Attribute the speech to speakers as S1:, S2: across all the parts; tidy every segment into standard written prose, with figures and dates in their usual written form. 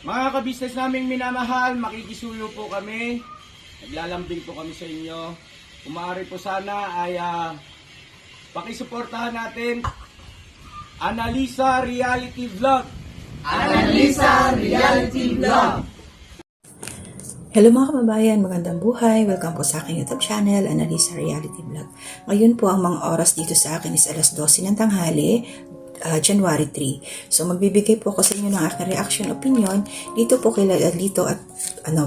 S1: Mga kabisnes naming minamahal, makikisuyo po kami. Naglalambing po kami sa inyo. Kung maaari po sana ay pakisuportahan natin Analisa Reality Vlog.
S2: Analisa Reality Vlog.
S3: Hello mga kababayan, magandang buhay. Welcome po sa aking YouTube channel, Analisa Reality Vlog. Ngayon po ang mga oras dito sa akin is alas 12 ng tanghali, January 3. So magbibigay po ako sa inyo ng aking reaction opinion dito po kay Lito at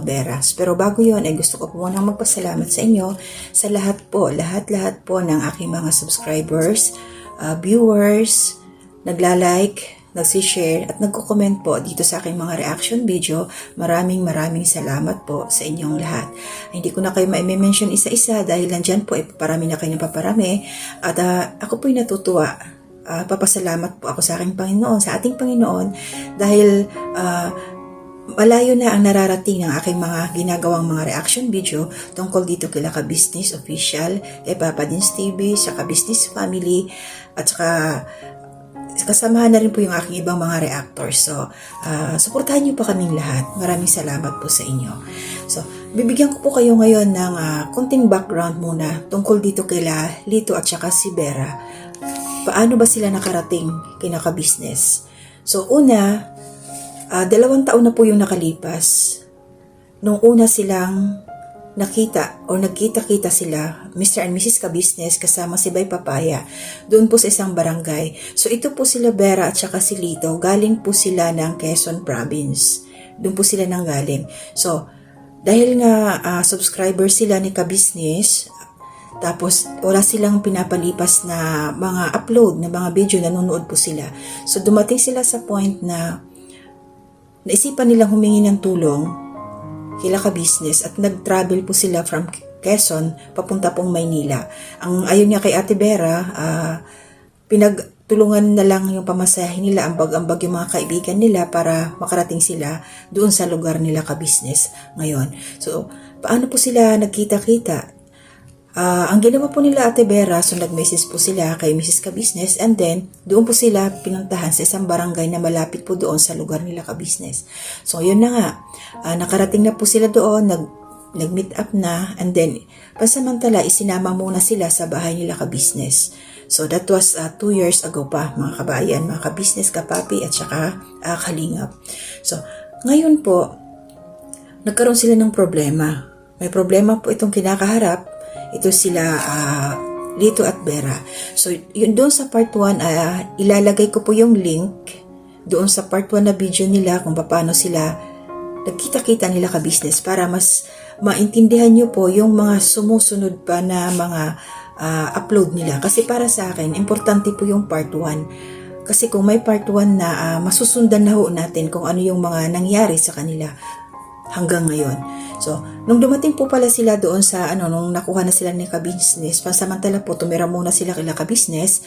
S3: Veras. Pero bago yon ay gusto ko po munang magpasalamat sa inyo sa lahat po ng aking mga subscribers, viewers, nagla-like, nagsi-share at nagko-comment po dito sa aking mga reaction video. Maraming salamat po sa inyong lahat. Hindi ko na kayo ma-mention isa-isa dahil nandyan po parami na kayo napaparami at ako po'y natutuwa. Papasalamat po ako sa aking Panginoon, sa ating Panginoon dahil malayo na ang nararating ng aking mga ginagawang mga reaction video tungkol dito kila Ka-Business Official, kay Papa Dins TV, sa Ka-Business Family at saka kasamahan na rin po yung aking ibang mga reactors. So, suportahan niyo pa kaming lahat. Maraming salamat po sa inyo. So, bibigyan ko po kayo ngayon ng konting background muna tungkol dito kila Lito at saka si Vera. Paano ba sila nakarating kinaka-business? So, una, 2 taon na po yung nakalipas. Nung una silang nakita o nagkita-kita sila, Mr. and Mrs. Ka-Business kasama si Bay Papaya, doon po sa isang barangay. So, ito po sila Vera at saka si Lito. Galing po sila ng Quezon Province. Doon po sila nanggaling. So, dahil nga subscriber sila ni Ka-Business, tapos wala silang pinapalipas na mga upload na mga video, nanonood po sila. So dumating sila sa point na naisipan nilang humingi ng tulong kila Ka-Business at nag-travel po sila from Quezon papunta pong Maynila. Ang ayaw niya kay Ate Vera, pinagtulungan na lang yung pamasahe nila, ambag-ambag yung mga kaibigan nila para makarating sila doon sa lugar nila Ka-Business ngayon. So paano po sila nagkita-kita? Ang ginawa po nila Ate Vera, so nag-message po sila kay Mrs. Ka-Business and then doon po sila pinuntahan sa isang barangay na malapit po doon sa lugar nila Ka-Business. So yun na nga, nakarating na po sila doon, nag-meet up na and then pansamantala isinama muna sila sa bahay nila Ka-Business. So that was 2 years ago pa mga kabayan, mga Ka-Business, Kapapi at saka Kalingap. So ngayon po, nagkaroon sila ng problema. May problema po itong kinakaharap. Ito sila Lito at Vera. So, yun doon sa part 1, ilalagay ko po yung link doon sa part 1 na video nila kung paano sila nagkita-kita nila Ka-Business para mas maintindihan nyo po yung mga sumusunod pa na mga upload nila. Kasi para sa akin, importante po yung part 1. Kasi kung may part 1 na masusundan na ho natin kung ano yung mga nangyari sa kanila hanggang ngayon. So, nung dumating po pala sila doon sa nung nakuha na sila ni Ka-Business, pansamantala po tumira muna sila kila Ka-Business,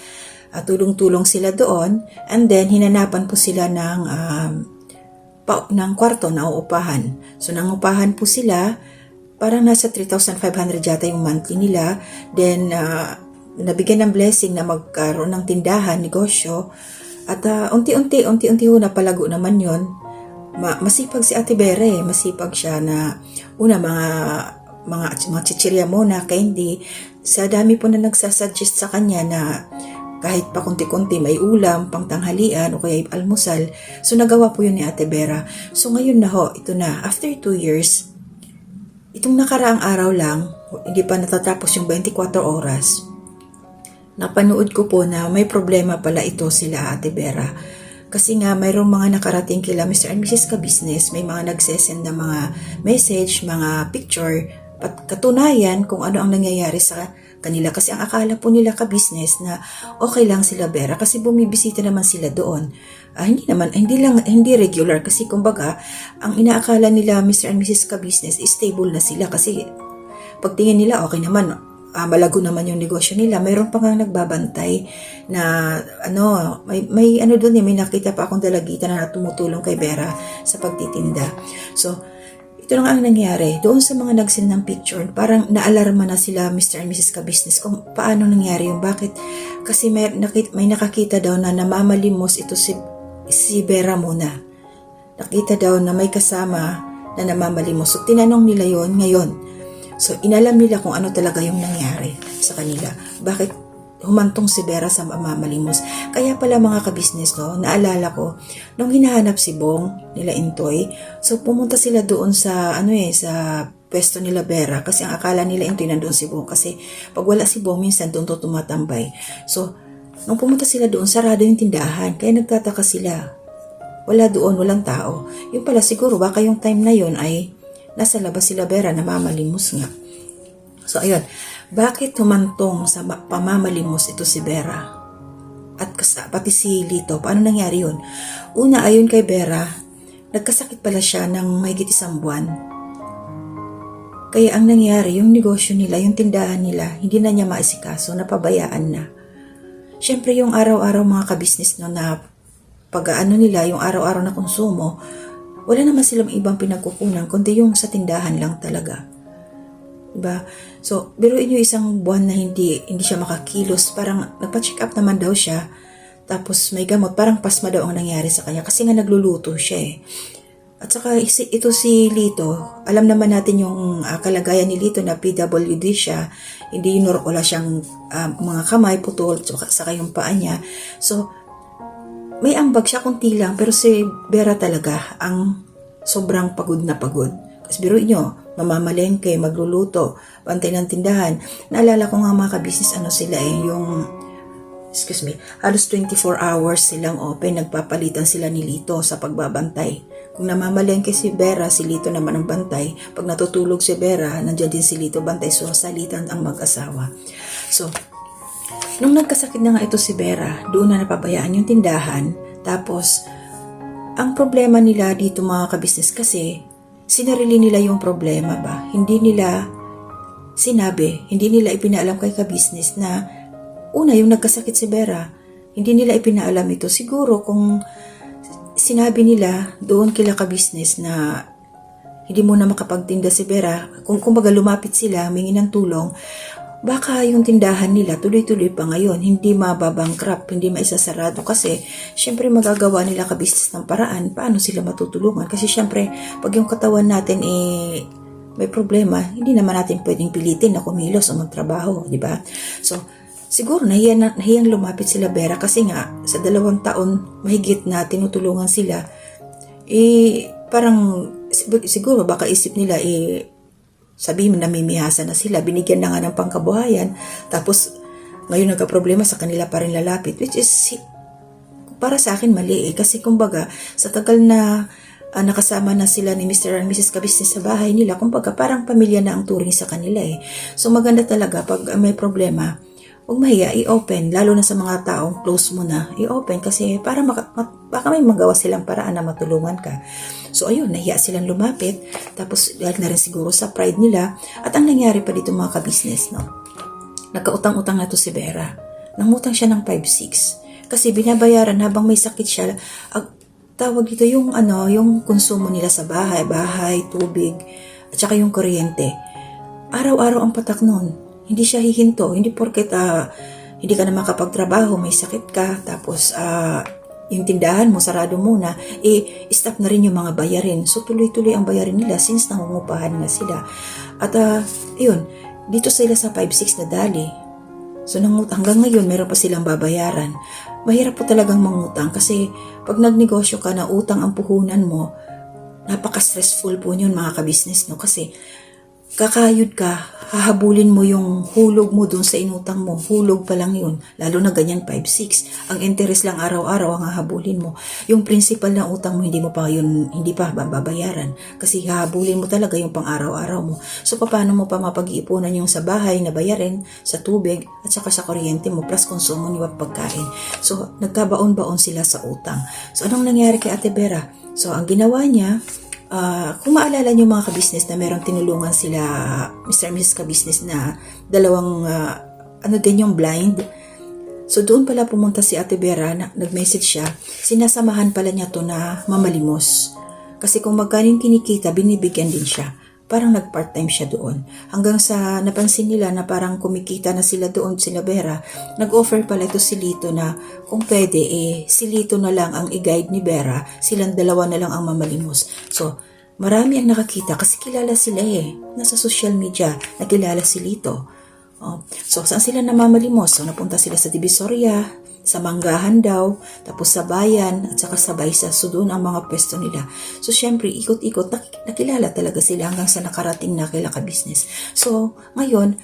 S3: tulong-tulong sila doon, and then hinanapan po sila ng kwarto na uupahan. So, nangupahan po sila, parang nasa 3,500 yata yung monthly nila, then nabigyan ng blessing na magkaroon ng tindahan, negosyo, at unti-unti ho napalago naman yon. Masipag si Ate Vera masipag siya na una mga chichirya muna kaya hindi sa dami po na nagsasuggest sa kanya na kahit pa kunti-kunti may ulam pang tanghalian o kaya almusal. So nagawa po yun ni Ate Vera. So ngayon na ho, ito na after 2 years, itong nakaraang araw lang, hindi pa natatapos yung 24 oras, napanood ko po na may problema pala ito sila Ate Vera. Kasi nga, mayroong mga nakarating kila Mr. and Mrs. Ka-Business, may mga nagsesend na mga message, mga picture, katunayan kung ano ang nangyayari sa kanila. Kasi ang akala po nila Ka-Business na okay lang sila Vera kasi bumibisita naman sila doon. Hindi regular kasi kumbaga, ang inaakala nila Mr. and Mrs. Ka-Business is stable na sila kasi pagtingin nila okay naman, malago naman yung negosyo nila. Mayroon pa nga nagbabantay na may doon may nakita pa akong dalagitan na tumutulong kay Vera sa pagtitinda. So, ito lang ang nangyari. Doon sa mga nag-send ng picture, parang naalarma na sila Mr. and Mrs. Ka-Business kung paano nangyari yung bakit. Kasi may nakakita daw na namamalimos ito si Vera muna. nakita daw na may kasama na namamalimos. So, tinanong nila yon ngayon. So, inalam nila kung ano talaga yung nangyari sa kanila. Bakit humantong si Vera sa mamamalimos. Kaya pala mga kabisnes, no, naalala ko, nung hinahanap si Bong, nila Intoy, so pumunta sila doon sa, sa pwesto nila Vera, kasi ang akala nila Intoy nandun si Bong, kasi pag wala si Bong, minsan doon to tumatambay. So, nung pumunta sila doon, sarado yung tindahan, kaya nagtataka sila. Wala doon, walang tao. Yung pala siguro, baka yung time na yon ay nasa labas sila Vera, namamalimos nga. So, ayun. Bakit humantong sa pamamalimos ito si Vera? At pati si Lito, paano nangyari yun? Una, ayon kay Vera, nagkasakit pala siya ng mahigit 1 buwan. Kaya ang nangyari, yung negosyo nila, yung tindahan nila, hindi na niya maasikaso, napabayaan na. Siyempre, yung araw-araw mga kabisnes no, na pag-ano nila, yung araw-araw na konsumo, wala naman silang ibang pinagkukunan, kundi yung sa tindahan lang talaga. Diba? So, biruin nyo 1 buwan na hindi siya makakilos. Parang nagpa-check up naman daw siya. Tapos may gamot. Parang pasma daw ang nangyari sa kanya. Kasi nga nagluluto siya eh. At saka ito si Lito. Alam naman natin yung kalagayan ni Lito na PWD siya. Hindi wala siyang mga kamay, putol, saka yung paa niya. So, may ambag siya kunti lang. Pero si Vera talaga ang sobrang pagod na pagod. Kasi biruin nyo, mamamalengke, magluluto, pantay ng tindahan. Naalala ko nga mga kabisnes, sila halos 24 hours silang open, nagpapalitan sila ni Lito sa pagbabantay. Kung namamalengke si Vera, si Lito naman ang bantay. Pag natutulog si Vera, nandiyan din si Lito bantay, so salitan ang mag-asawa. So, nung nagkasakit na nga ito si Vera, doon na napabayaan yung tindahan. Tapos, ang problema nila dito mga kabisnes kasi, sinarili nila yung problema ba? Hindi nila sinabi, hindi nila ipinaalam kay kabisnes na una yung nagkasakit si Vera, hindi nila ipinaalam ito. Siguro kung sinabi nila doon kila kabisnes na hindi mo na makapagtinda si Vera, kung kumbaga lumapit sila, humingi ng tulong, baka yung tindahan nila tuloy-tuloy pa ngayon, hindi mababangkrap, hindi maisasarado kasi syempre magagawa nila kabisnes ng paraan paano sila matutulungan kasi syempre pag yung katawan natin may problema, hindi naman natin pwedeng pilitin na kumilos o magtrabaho, di ba? So, siguro nahiyang lumapit sila Vera kasi nga sa 2 taon mahigit na tinutulungan sila, parang siguro baka isip nila sabihin na namimihasa na sila, binigyan na nga ng pangkabuhayan, tapos ngayon nagka-problema sa kanila pa rin lalapit, which is para sa akin mali kasi kumbaga sa tagal na nakasama na sila ni Mr. and Mrs. Kabisnes sa bahay nila, kumbaga parang pamilya na ang turing sa kanila eh. So maganda talaga pag may problema, huwag mahiya, i-open, lalo na sa mga taong close mo na, i-open kasi para baka may magawa silang paraan na matulungan ka. So ayun, nahiya silang lumapit, tapos dahil na rin siguro sa pride nila, at ang nangyari pa dito mga kabisnes, no? Nagkautang-utang na to si Vera. Nangutang siya ng 5-6. Kasi binabayaran habang may sakit siya, tawag dito yung konsumo nila sa bahay, tubig, at saka yung kuryente. Araw-araw ang patak nun. Hindi siya hihinto, hindi porket hindi ka na makapagtrabaho, may sakit ka, tapos yung tindahan mo, sarado muna, stop na rin yung mga bayarin. So, tuloy-tuloy ang bayarin nila since nangungupahan nga sila. At, yun, dito sila sa 5-6 na dali. So, hanggang ngayon, meron pa silang babayaran. Mahirap po talagang mangutang kasi pag nagnegosyo ka na utang ang puhunan mo, napaka-stressful po yun mga kabisnes, no? Kasi, kakayod ka, hahabulin mo yung hulog mo dun sa inutang mo. Hulog pa lang yun. Lalo na ganyan 5-6. Ang interest lang araw-araw ang hahabulin mo. Yung principal na utang mo, hindi pa babayaran. Kasi hahabulin mo talaga yung pang araw-araw mo. So, paano mo pa mapag-iipunan yung sa bahay na bayarin, sa tubig, at saka sa kuryente mo, plus konsumo niyo ang pagkain. So, nagkabaon-baon sila sa utang. So, anong nangyari kay Ate Vera? So, ang ginawa niya, kung maalala niyo mga kabisnes na merong tinulungan sila Mr. and Mrs. Kabisnes na dalawang din yung blind. So doon pala pumunta si Ate Vera, nag-message siya, sinasamahan pala niya to na mamalimos. Kasi kung magkano yung kinikita, binibigyan din siya. parang nag-part-time siya doon. Hanggang sa napansin nila na parang kumikita na sila doon, sila Vera, nag-offer pala ito si Lito na kung pwede, si Lito na lang ang i-guide ni Vera, silang dalawa na lang ang mamalimos. So, marami ang nakakita kasi kilala sila nasa social media, nakilala si Lito. So, saan sila namamalimos? So, napunta sila sa Divisoria, sa Manggahan daw, tapos sa Bayan, at saka sabay sa Sudon ang mga pwesto nila. So, syempre, ikot-ikot, nakilala talaga sila hanggang sa nakarating na kila ka-business. So, ngayon,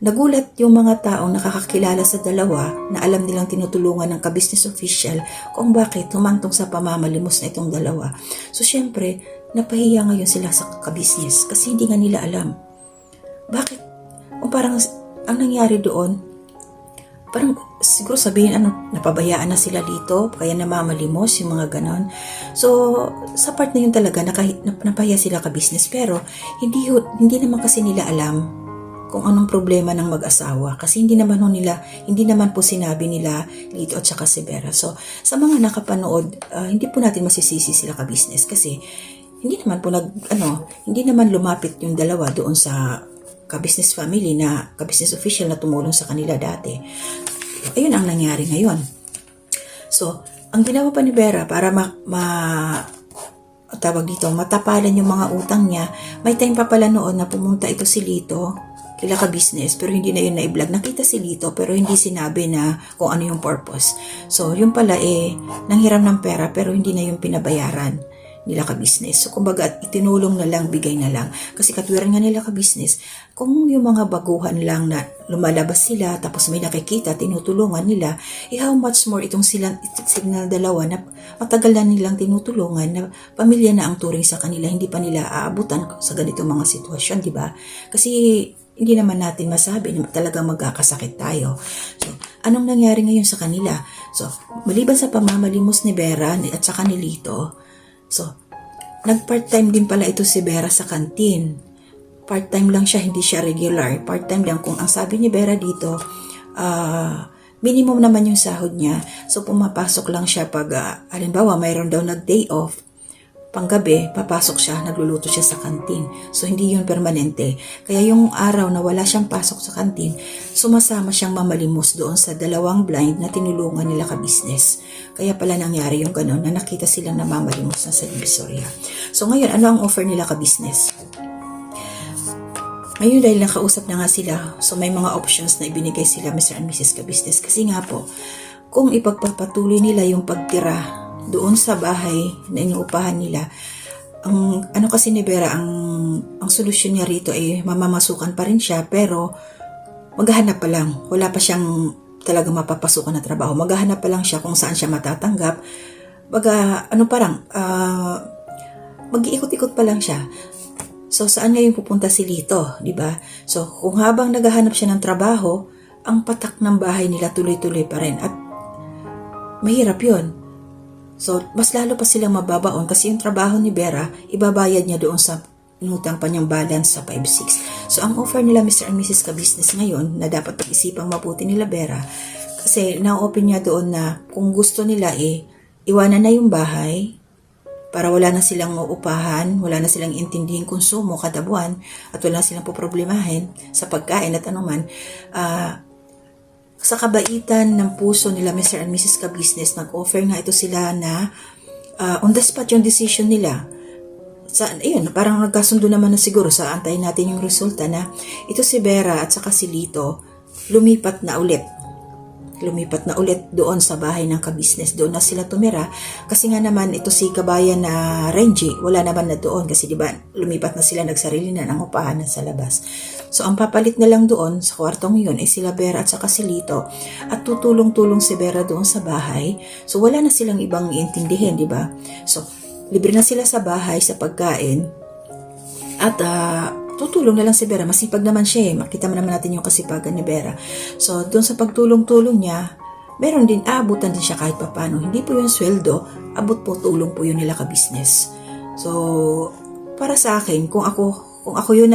S3: nagulat yung mga taong nakakakilala sa dalawa na alam nilang tinutulungan ng ka-business official kung bakit humantong sa pamamalimos na itong dalawa. So, syempre, napahiya ngayon sila sa ka-business kasi hindi nga nila alam. Bakit? O parang, ang nangyari doon, parang siguro sabihin napabayaan na sila dito kaya namamalimos yung mga ganon. So sa part na yun talaga napahiya sila ka business, pero hindi naman kasi nila alam kung anong problema ng mag-asawa kasi hindi naman po sinabi nila Lito at saka si Vera. So sa mga nakapanood, hindi po natin masisisi sila ka business kasi hindi naman lumapit yung dalawa doon sa ka-business family na ka-business official na tumulong sa kanila dati. Ayun ang nangyari ngayon. So, ang ginawa pa ni Vera para matapalan yung mga utang niya, may time pa pala noon na pumunta ito si Lito kila ka-business, pero hindi na yun na-vlog. Nakita si Lito, pero hindi sinabi na kung ano yung purpose. So, yun pala nanghiram ng pera, pero hindi na yung pinabayaran nila ka-business. So, kumbaga, itinulong na lang, bigay na lang. Kasi katwiran nga nila ka-business, kung yung mga baguhan lang na lumalabas sila, tapos may nakikita, tinutulungan nila, how much more itong signal dalawa na matagal na nilang tinutulungan, na pamilya na ang turing sa kanila, hindi pa nila aabutan sa ganitong mga sitwasyon, di ba? Kasi hindi naman natin masabi na talagang magkakasakit tayo. So, anong nangyari ngayon sa kanila? So, maliban sa pamamalimos ni Vera at saka ni Lito, so, nag-part-time din pala ito si Vera sa kantin. Part-time lang siya, hindi siya regular. Part-time lang. Kung ang sabi ni Vera dito, minimum naman yung sahod niya. So, pumapasok lang siya pag, halimbawa, mayroon daw nag-day off. Panggabi, papasok siya, nagluluto siya sa kantin. So, hindi yun permanente. Kaya yung araw na wala siyang pasok sa kantin, sumasama siyang mamalimos doon sa dalawang blind na tinulungan nila ka-business. Kaya pala nangyari yung gano'n na nakita silang namamalimos na sa Divisoria. So, ngayon, ano ang offer nila ka-business? Ngayon, dahil nakausap na nga sila, so may mga options na ibinigay sila Mr. and Mrs. ka-business. Kasi nga po, kung ipagpapatuloy nila yung pagtira doon sa bahay na inuupahan nila, ang kasi ni Vera, ang solusyon niya rito ay mamamasukan pa rin siya, pero maghahanap pa lang. Wala pa siyang talagang mapapasukan na trabaho. Maghahanap pa lang siya kung saan siya matatanggap. Mag-iikot-ikot pa lang siya. So, saan ngayon pupunta si Lito, di ba? So, kung habang naghahanap siya ng trabaho, ang patak ng bahay nila tuloy-tuloy pa rin. At mahirap yun. So, mas lalo pa silang mababaon kasi yung trabaho ni Vera, ibabayad niya doon sa inutang pa niyang balance sa 5-6. So, ang offer nila Mr. and Mrs. ka-business ngayon na dapat pag-isipang mabuti nila Vera, kasi na-open niya doon na kung gusto nila iwanan na yung bahay para wala na silang uupahan, wala na silang intindihing konsumo kada buwan, at wala na silang poproblemahin sa pagkain at anuman, sa kabaitan ng puso nila Mr. and Mrs. ka-business, nag-offer nga ito sila na on the spot yung decision nila. Parang nagkasundo naman na siguro sa antayin natin yung resulta na ito si Vera at saka si Lito lumipat na ulit doon sa bahay ng ka-business. Doon na sila tumira kasi nga naman ito si kabayan na Renji, wala naman na doon kasi diba lumipat na sila, nagsarili na ng upahan sa labas. So ang papalit na lang doon sa kwartong yun ay sila Vera at saka si Lito, at tutulong-tulong si Vera doon sa bahay. So wala na silang ibang iintindihin, diba? So libre na sila sa bahay, sa pagkain, at tutulong na lang si Vera. Masipag naman siya Makita naman natin yung kasipagan ni Vera. So, doon sa pagtulong-tulong niya, meron din, aabutan din siya kahit papano. Hindi po yung sweldo, abot po, tulong po yun nila ka-business. So, para sa akin, kung ako yun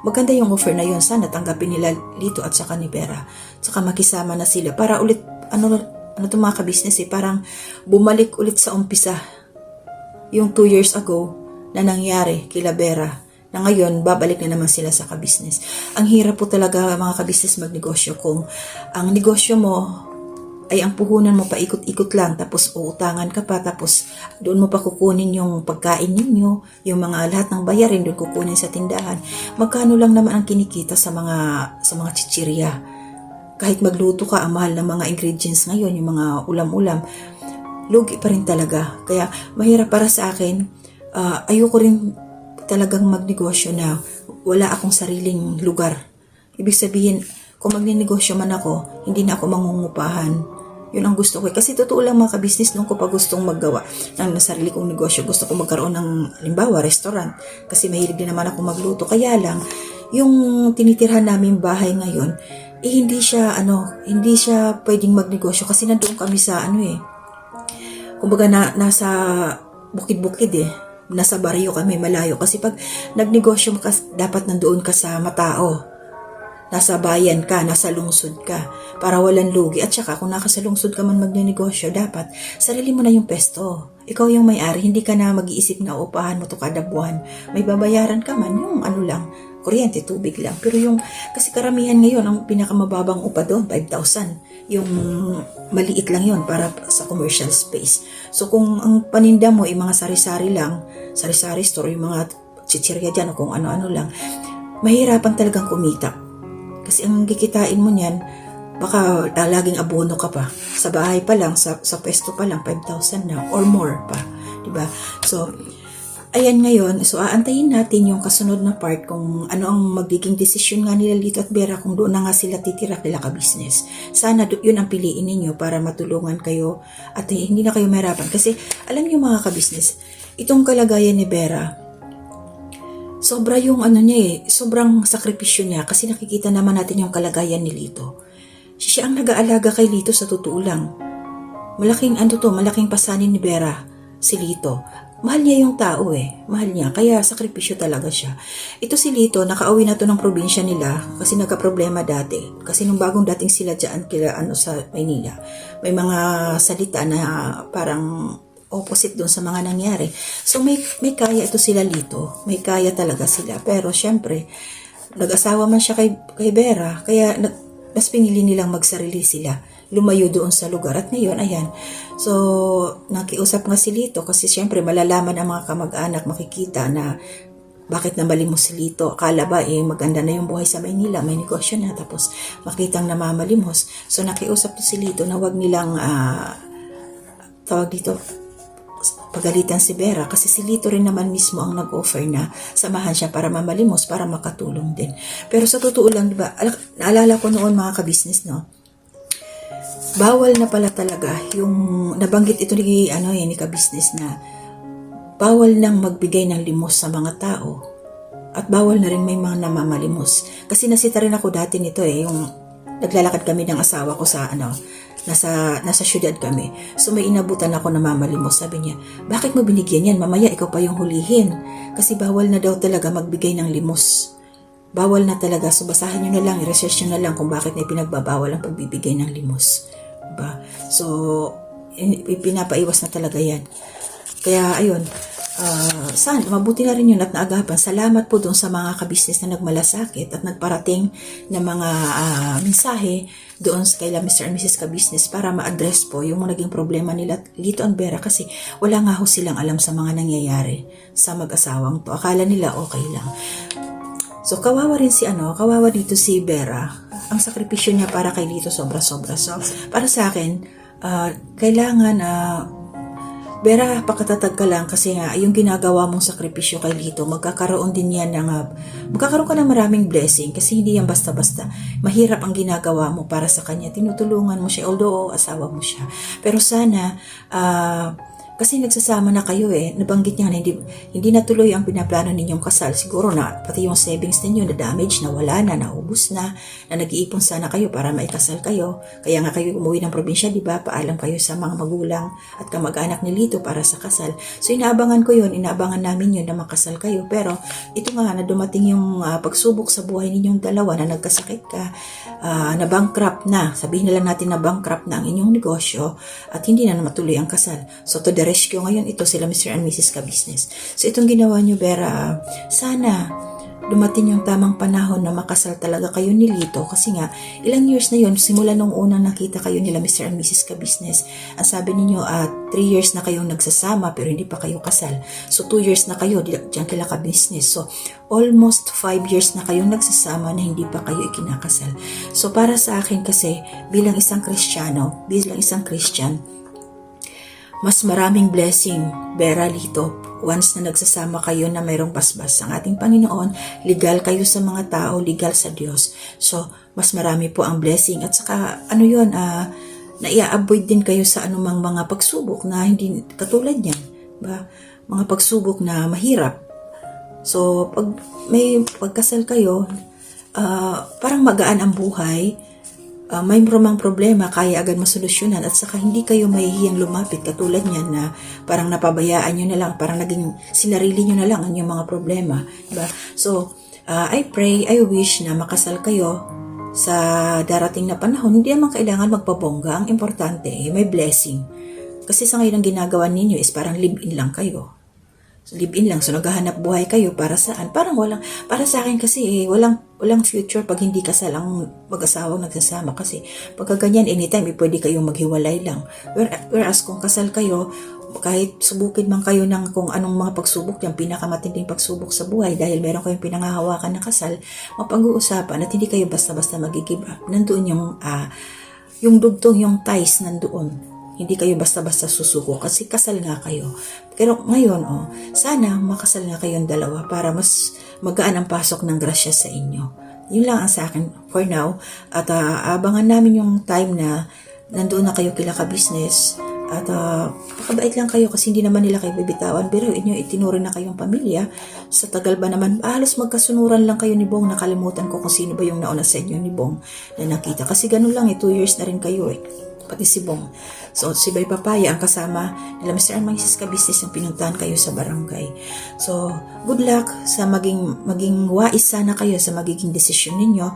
S3: maganda yung offer na yun. Sana tanggapin nila Lito at saka ni Vera. Saka makisama na sila para ulit, itong mga ka-business parang bumalik ulit sa umpisa. Yung 2 years ago na nangyari kila Vera na ngayon, babalik na naman sila sa kabisnes. Ang hirap po talaga mga kabisnes magnegosyo kung ang negosyo mo ay ang puhunan mo paikot-ikot lang, tapos uutangan ka pa, tapos doon mo pa kukunin yung pagkain ninyo, yung mga lahat ng bayarin doon kukunin sa tindahan. Magkano lang naman ang kinikita sa mga chichirya? Kahit magluto ka, ang mahal ng mga ingredients ngayon, yung mga ulam-ulam, lugi pa rin talaga. Kaya mahirap para sa akin, ayoko rin talagang magnegosyo na wala akong sariling lugar. Ibig sabihin, kung magninegosyo man ako, hindi na ako mangungupahan. Yun ang gusto ko. Kasi totoo lang mga kabisnes, nung ko pa gustong maggawa ng sarili kong negosyo, gusto ko magkaroon ng, halimbawa, restaurant. Kasi mahilig din naman ako magluto. Kaya lang, yung tinitirhan namin bahay ngayon, hindi siya pwedeng magnegosyo kasi nandoon kami sa kumbaga nasa bukid-bukid nasa baryo kami, malayo. Kasi pag nagnegosyo ka, dapat nandoon ka sa matao. Nasa bayan ka, nasa lungsod ka, para walang lugi. At saka, kung nasa lungsod ka man magnegosyo, dapat sarili mo na yung pesto. Ikaw yung may-ari, hindi ka na mag-iisip na upahan mo to kada buwan. May babayaran ka man, yung lang, kuryente, tubig lang. Pero kasi karamihan ngayon, ang pinakamababang upa doon, 5,000. Yung maliit lang yon para sa commercial space. So kung ang paninda mo ay mga sari-sari lang, sari-sari store, yung mga chichirya dyan o kung ano-ano lang, mahirapan talagang kumita. Kasi ang gikitain mo niyan, baka laging abono ka pa. Sa bahay pa lang, sa pwesto pa lang, 5,000 na or more pa. Diba? So, ayan ngayon, so aantayin natin yung kasunod na part kung ano ang magiging desisyon nga nila Lito at Vera kung doon na nga sila titira kila ka-business. Sana yun ang piliin ninyo para matulungan kayo at hindi na kayo mahirapan. Kasi alam niyo mga ka-business, itong kalagayan ni Vera, sobra yung sobrang sakripisyo niya kasi nakikita naman natin yung kalagayan ni Lito. Siya ang nag-aalaga kay Lito sa totoo lang. Malaking pasanin ni Vera, si Lito. Mahal niya yung tao mahal niya, kaya sakripisyo talaga siya. Ito si Lito, nakauwi na to ng probinsya nila kasi nagka-problema dati. Kasi nung bagong dating sila dyan sa Maynila, may mga salita na parang opposite doon sa mga nangyari. So may kaya ito sila Lito, may kaya talaga sila. Pero syempre, nag-asawa man siya kay Vera, kaya mas pinili nilang magsarili sila. Lumayo doon sa lugar. At ngayon, ayan. So, nakiusap nga si Lito kasi syempre malalaman ang mga kamag-anak, makikita na bakit namalimos si Lito. Akala ba maganda na yung buhay sa Maynila, may negosyo na, tapos makitang namamalimos. So, nakiusap to si Lito na wag nilang pagalitan si Vera kasi si Lito rin naman mismo ang nag-offer na samahan siya para mamalimos, para makatulong din. Pero sa totoo lang, diba, naalala ko noon mga ka-business, no? Bawal na pala talaga yung nabanggit ito ni ka-business na bawal nang magbigay ng limos sa mga tao at bawal na rin may mga namamalimos. Kasi nasita rin ako dati nito yung naglalakad kami ng asawa ko sa nasa syudad kami. So may inabutan ako na mamalimos. Sabi niya, bakit mo binigyan yan? Mamaya ikaw pa yung hulihin. Kasi bawal na daw talaga magbigay ng limos. Bawal na talaga. So basahin nyo na lang, i-research nyo na lang kung bakit may pinagbabawal ang pagbibigay ng limos. Diba? So, pinapaiwas na talaga yan. Kaya, ayun, sana mabuti na rin yun at naagapan. Salamat po doon sa mga kabisnes na nagmalasakit at nagparating na mga mensahe doon kay Mr. and Mrs. Kabisnes para ma-address po yung naging problema nila Lito and Vera kasi wala nga ho silang alam sa mga nangyayari sa mag-asawang to. Akala nila okay lang. So, kawawa rin kawawa dito si Vera. Ang sakripisyo niya para kay Lito sobra-sobra. So, para sa akin, kailangan Vera, pakatatag ka lang kasi nga yung ginagawa mong sakripisyo kay Lito, magkakaroon din yan magkakaroon ka ng maraming blessing kasi hindi yan basta-basta. Mahirap ang ginagawa mo para sa kanya. Tinutulungan mo siya, although asawa mo siya. Pero sana, kasi nagsasama na kayo nabanggit niya na hindi natuloy ang pinaplano ninyong kasal. Siguro na pati yung savings ninyo na damage, na wala na, naubos na nag-iipon sana kayo para maikasal kayo. Kaya nga kayo umuwi ng probinsya, di ba? Paalam kayo sa mga magulang at kamag-anak ni Lito para sa kasal. So inaabangan ko yun, inaabangan namin yun na makasal kayo. Pero ito nga na dumating yung pagsubok sa buhay ninyong dalawa na nagkasakit ka, na bankrupt na. Sabihin na lang natin na bankrupt na ang inyong negosyo at hindi na matuloy ang kasal. So to the rescue. Ngayon ito sila Mr. and Mrs. Ka-Business. So itong ginawa nyo, Vera, sana dumating yung tamang panahon na makasal talaga kayo ni Lito. Kasi nga, ilang years na yon simula nung unang nakita kayo nila Mr. and Mrs. Ka-Business. Ang sabi ninyo, 3 years na kayong nagsasama pero hindi pa kayo kasal. So 2 years na kayo diyan kila Ka-Business. So almost 5 years na kayong nagsasama na hindi pa kayo ikinakasal. So para sa akin kasi, bilang isang Kristiyano, bilang isang Christian, mas maraming blessing, Vera, Lito, once na nagsasama kayo na mayroong basbas ang ating Panginoon, legal kayo sa mga tao, legal sa Diyos. So, mas marami po ang blessing. At saka, na i-avoid din kayo sa anumang mga pagsubok na hindi katulad niyan. Ba? Mga pagsubok na mahirap. So, pag may pagkasal kayo, parang magaan ang buhay. May marumang problema, kaya agad masolusyonan at saka hindi kayo mahihiyang lumapit katulad niyan na parang napabayaan nyo na lang, parang naging sinarili nyo na lang ang inyong mga problema. Diba? So, I pray, I wish na makasal kayo sa darating na panahon. Hindi naman kailangan magpabongga. Ang importante, may blessing. Kasi sa ngayon ang ginagawa ninyo is parang live-in lang kayo. Live-in lang. So, naghahanap buhay kayo para saan? Parang para sa akin kasi walang future pag hindi kasal ang mag-asawang nagsasama. Kasi pagka ganyan, anytime, pwede kayong maghiwalay lang. Whereas kung kasal kayo, kahit subukin man kayo ng kung anong mga pagsubok, yung pinakamatinding pagsubok sa buhay, dahil meron kayong pinangahawakan na kasal, mapag-uusapan at hindi kayo basta-basta mag-give up. Nandoon yung dugtong, yung ties nandoon. Hindi kayo basta-basta susuko kasi kasal nga kayo. Pero ngayon, sana makasal nga kayong dalawa para mas magaan ang pasok ng grasya sa inyo. Yun lang ang sa akin for now. At abangan namin yung time na nandoon na kayo kila Ka-Business. At pakabait lang kayo kasi hindi naman nila kayo bibitawan. Pero inyo itinurin na kayong pamilya. Sa tagal ba naman, halos magkasunuran lang kayo ni Bong. Nakalimutan ko kung sino ba yung nauna sa inyo ni Bong na nakita. Kasi ganun lang 2 years na rin kayo pati si Bong. So, si Bay Papaya ang kasama nila Mr. and Mrs. Ka-Business yung pinuntahan kayo sa barangay. So, good luck sa maging wais sana kayo sa magiging desisyon ninyo.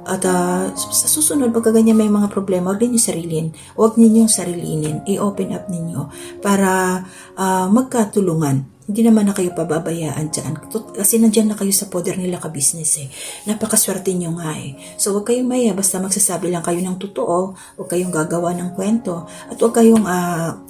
S3: At sa susunod, pagka ganyan may mga problema, huwag ninyong sarilinin. I-open up ninyo para magkatulungan. Hindi naman na kayo pababayaan dyan. Kasi nandyan na kayo sa poder nila Ka-Business Napakaswerte nyo nga So huwag kayong maya, basta magsasabi lang kayo ng totoo, huwag kayong gagawa ng kwento, at huwag kayong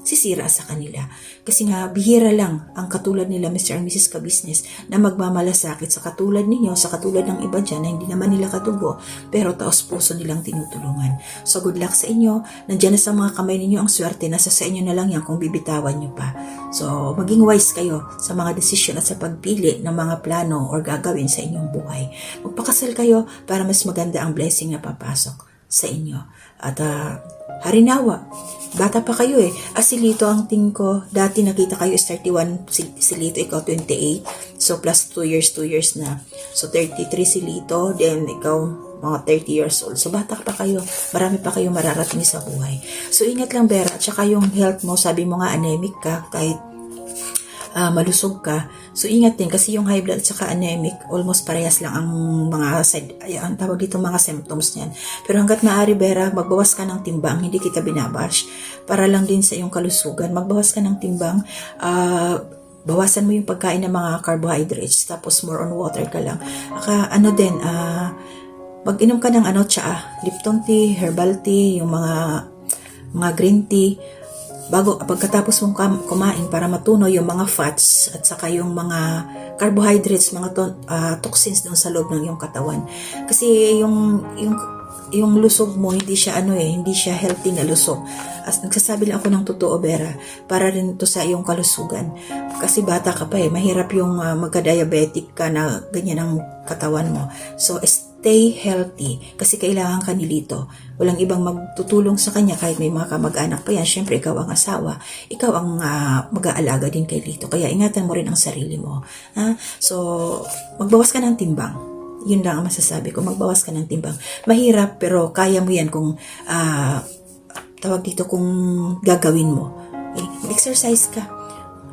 S3: sisira sa kanila. Kasi nga, bihira lang ang katulad nila Mr. and Mrs. Ka-Business na magmamalasakit sa katulad ninyo, sa katulad ng iba dyan na hindi naman nila katugo, pero taos puso nilang tinutulungan. So good luck sa inyo. Nandyan na sa mga kamay ninyo ang swerte. Nasa sa inyo na lang yan kung bibitawan nyo pa. So maging wise kayo sa mga desisyon at sa pagpili ng mga plano or gagawin sa inyong buhay. Magpakasal kayo para mas maganda ang blessing na papasok sa inyo. At harinawa, bata pa kayo si Lito ang tingin ko, dati nakita kayo is 31, si Lito, ikaw 28, so plus 2 years na. So 33 si Lito, then ikaw mga 30 years old. So bata pa kayo, marami pa kayo mararating sa buhay. So ingat lang, Vera, at saka yung health mo, sabi mo nga anemic ka, kahit malusog ka. So ingat din kasi yung high blood at saka anemic, almost parehas lang ang mga ang tawag dito mga symptoms niyan. Pero hanggat maaari, Vera, magbawas ka ng timbang, hindi kita binabash. Para lang din sa iyong kalusugan, magbawas ka ng timbang. Bawasan mo yung pagkain ng mga carbohydrates, tapos more on water ka lang. Mag-inom ka ng tsaa, Lipton tea, herbal tea, yung mga green tea, pagkatapos mong kumain para matunaw yung mga fats at saka yung mga carbohydrates, mga toxins doon sa loob ng iyong katawan. Kasi yung lusog mo, hindi siya healthy na lusog. As nagsasabi lang ako ng totoo, Vera, para rin to sa iyong kalusugan. Kasi bata ka pa mahirap yung magka-diabetic ka na ganyan ang katawan mo. So, stay healthy kasi kailangan ka ni Lito. Walang ibang magtutulong sa kanya kahit may mga kamag-anak pa yan. Siyempre, ikaw ang asawa. Ikaw ang mag-aalaga din kay Lito. Kaya ingatan mo rin ang sarili mo. So, magbawas ka ng timbang. Yun lang ang masasabi ko. Magbawas ka ng timbang. Mahirap pero kaya mo yan kung kung gagawin mo. Mag-exercise ka.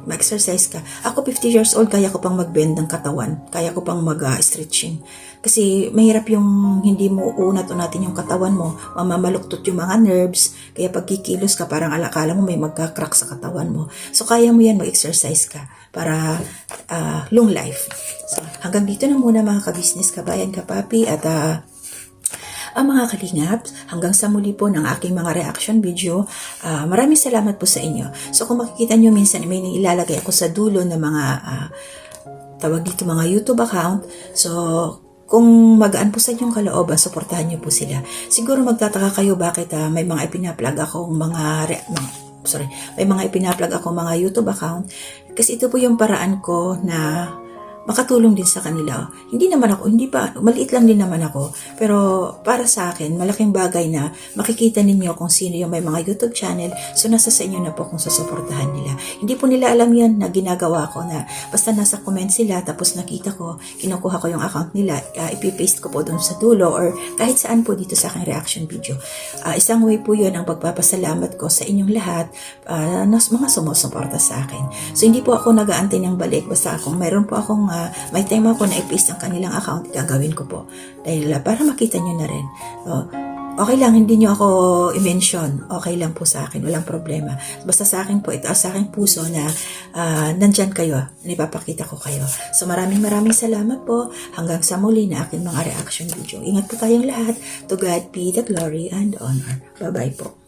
S3: mag-exercise ka. Ako 50 years old, kaya ko pang mag-bend ng katawan. Kaya ko pang mag-stretching. Kasi mahirap yung hindi mo unat-unatin yung katawan mo, mamamaluktot yung mga nerves, kaya pag kikilos ka, parang alakala mo may magka-crack sa katawan mo. So, kaya mo yan mag-exercise ka para long life. So, hanggang dito na muna mga ka-business, kabayan, kapapi, at ang mga kalingap, hanggang sa muli po ng aking mga reaction video. Maraming salamat po sa inyo. So kung makikita nyo minsan may ilalagay ako sa dulo ng mga tawag dito mga YouTube account. So kung magaan po sa inyong kalooban, suportahan nyo po sila. Siguro magtataka kayo bakit may mga ipina-plug akong may mga ipina-plug akong mga YouTube account. Kasi ito po yung paraan ko na makatulong din sa kanila. Maliit lang din naman ako. Pero para sa akin, malaking bagay na makikita ninyo kung sino yung may mga YouTube channel. So nasa sa inyo na po kung susuportahan nila. Hindi po nila alam yan na ginagawa ko na basta nasa comment sila tapos nakita ko, kinukuha ko yung account nila, ipipaste ko po doon sa dulo or kahit saan po dito sa aking reaction video. Isang way po yun ang pagpapasalamat ko sa inyong lahat na mga sumusuporta sa akin. So hindi po ako nag-aantay ng balik. Basta kung meron po akong may time ako na i-paste ang kanilang account, gagawin ko po. Dahil para makita nyo na rin. Okay lang, hindi nyo ako i-mention. Okay lang po sa akin, walang problema. Basta sa akin po, ito sa aking puso na nandyan kayo, nipapakita ko kayo. So maraming salamat po. Hanggang sa muli na aking mga reaction video. Ingat po tayong lahat. To God be the glory and honor. Bye-bye po.